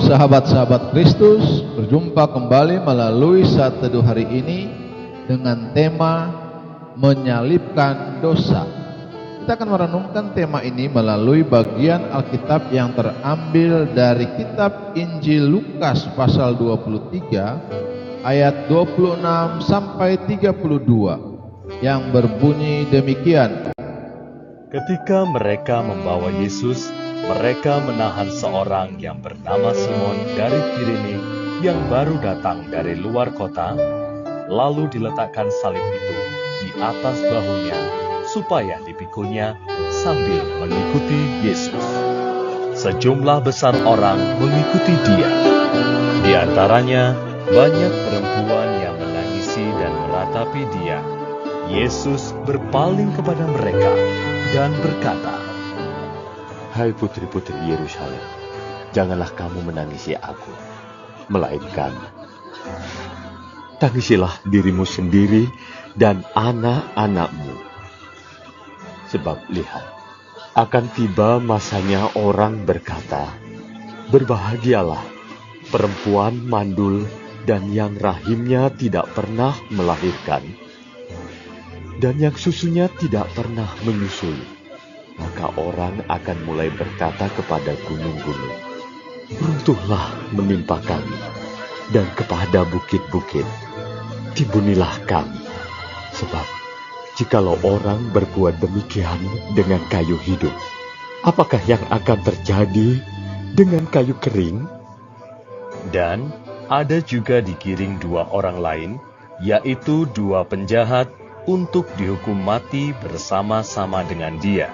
Sahabat-sahabat Kristus, berjumpa kembali melalui saat teduh hari ini dengan tema menyalibkan dosa. Kita akan merenungkan tema ini melalui bagian Alkitab yang terambil dari kitab Injil Lukas pasal 23 ayat 26 sampai 32 yang berbunyi demikian. Ketika mereka membawa Yesus, mereka menahan seorang yang bernama Simon dari Kirene yang baru datang dari luar kota, lalu diletakkan salib itu di atas bahunya supaya dipikulnya sambil mengikuti Yesus. Sejumlah besar orang mengikuti dia. Di antaranya banyak perempuan yang menangisi dan meratapi dia. Yesus berpaling kepada mereka dan berkata, "Hai putri-putri Yerusalem, janganlah kamu menangisi aku, melainkan tangisilah dirimu sendiri dan anak-anakmu. Sebab lihat, akan tiba masanya orang berkata, berbahagialah perempuan mandul dan yang rahimnya tidak pernah melahirkan, dan yang susunya tidak pernah menyusui. Maka orang akan mulai berkata kepada gunung-gunung, runtuhlah menimpa kami, dan kepada bukit-bukit, timbunilah kami. Sebab jikalau orang berbuat demikian dengan kayu hidup, apakah yang akan terjadi dengan kayu kering?" Dan ada juga digiring dua orang lain, yaitu dua penjahat, untuk dihukum mati bersama-sama dengan dia.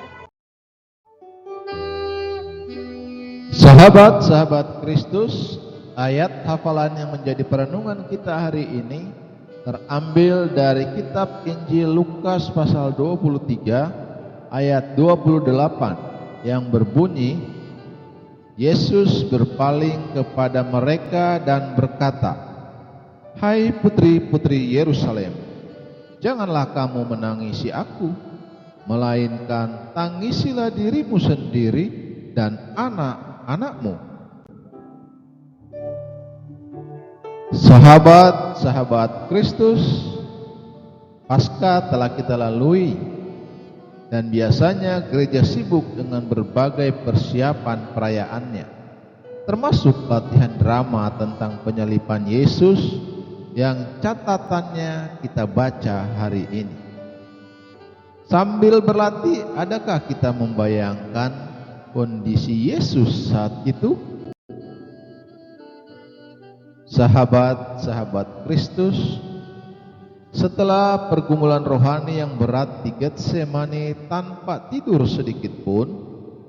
Sahabat-sahabat Kristus, ayat hafalan yang menjadi perenungan kita hari ini terambil dari kitab Injil Lukas pasal 23 ayat 28 yang berbunyi, Yesus berpaling kepada mereka dan berkata, "Hai putri-putri Yerusalem, janganlah kamu menangisi aku, melainkan tangisilah dirimu sendiri dan anak-anakmu." Sahabat-sahabat Kristus, Paskah telah kita lalui dan biasanya gereja sibuk dengan berbagai persiapan perayaannya, termasuk latihan drama tentang penyaliban Yesus yang catatannya kita baca hari ini. Sambil berlatih, adakah kita membayangkan kondisi Yesus saat itu? Sahabat-sahabat Kristus, setelah pergumulan rohani yang berat di Getsemani tanpa tidur sedikit pun,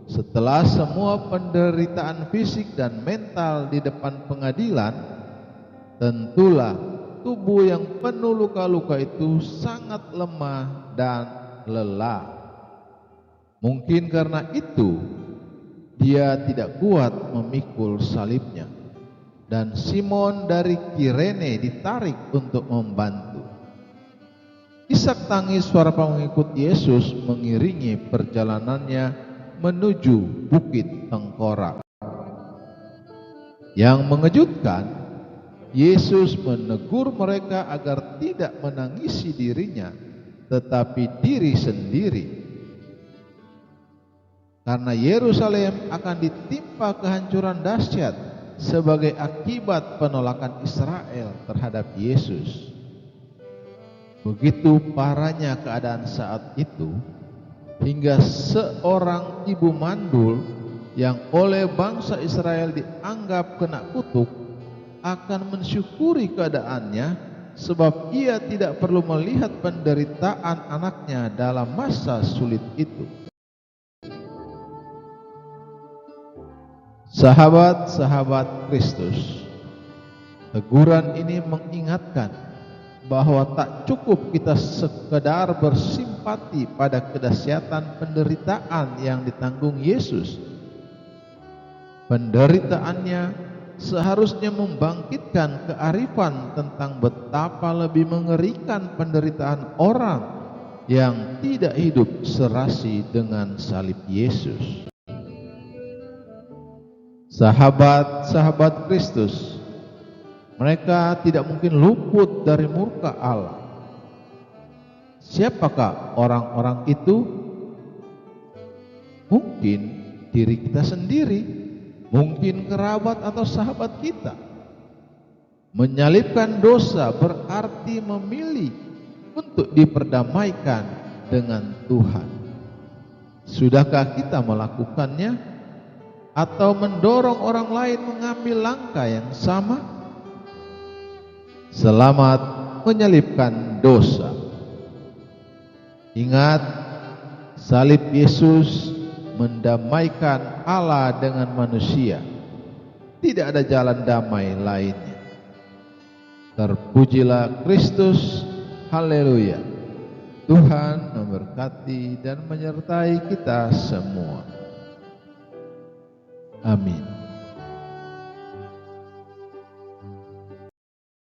setelah semua penderitaan fisik dan mental di depan pengadilan, tentulah tubuh yang penuh luka-luka itu sangat lemah dan lelah. Mungkin karena itu dia tidak kuat memikul salibnya, dan Simon dari Kirene ditarik untuk membantu. Isak tangis suara pengikut Yesus mengiringi perjalanannya menuju Bukit Tengkorak. Yang mengejutkan, Yesus menegur mereka agar tidak menangisi dirinya, tetapi diri sendiri. Karena Yerusalem akan ditimpa kehancuran dahsyat sebagai akibat penolakan Israel terhadap Yesus. Begitu parahnya keadaan saat itu, hingga seorang ibu mandul yang oleh bangsa Israel dianggap kena kutuk akan mensyukuri keadaannya, sebab ia tidak perlu melihat penderitaan anaknya dalam masa sulit itu. Sahabat-sahabat Kristus, teguran ini mengingatkan bahwa tak cukup kita sekedar bersimpati pada kedahsyatan penderitaan yang ditanggung Yesus. Penderitaannya seharusnya membangkitkan kearifan tentang betapa lebih mengerikan penderitaan orang yang tidak hidup serasi dengan salib Yesus. sahabat-sahabat Kristus, mereka tidak mungkin luput dari murka Allah. Siapakah orang-orang itu? Mungkin diri kita sendiri, mungkin kerabat atau sahabat kita. Menyalibkan dosa berarti memilih untuk diperdamaikan dengan Tuhan. Sudahkah kita melakukannya atau mendorong orang lain mengambil langkah yang sama? Selamat menyalibkan dosa. Ingat, salib Yesus mendamaikan Allah dengan manusia. Tidak ada jalan damai lainnya. Terpujilah Kristus. Haleluya. Tuhan memberkati dan menyertai kita semua. Amin.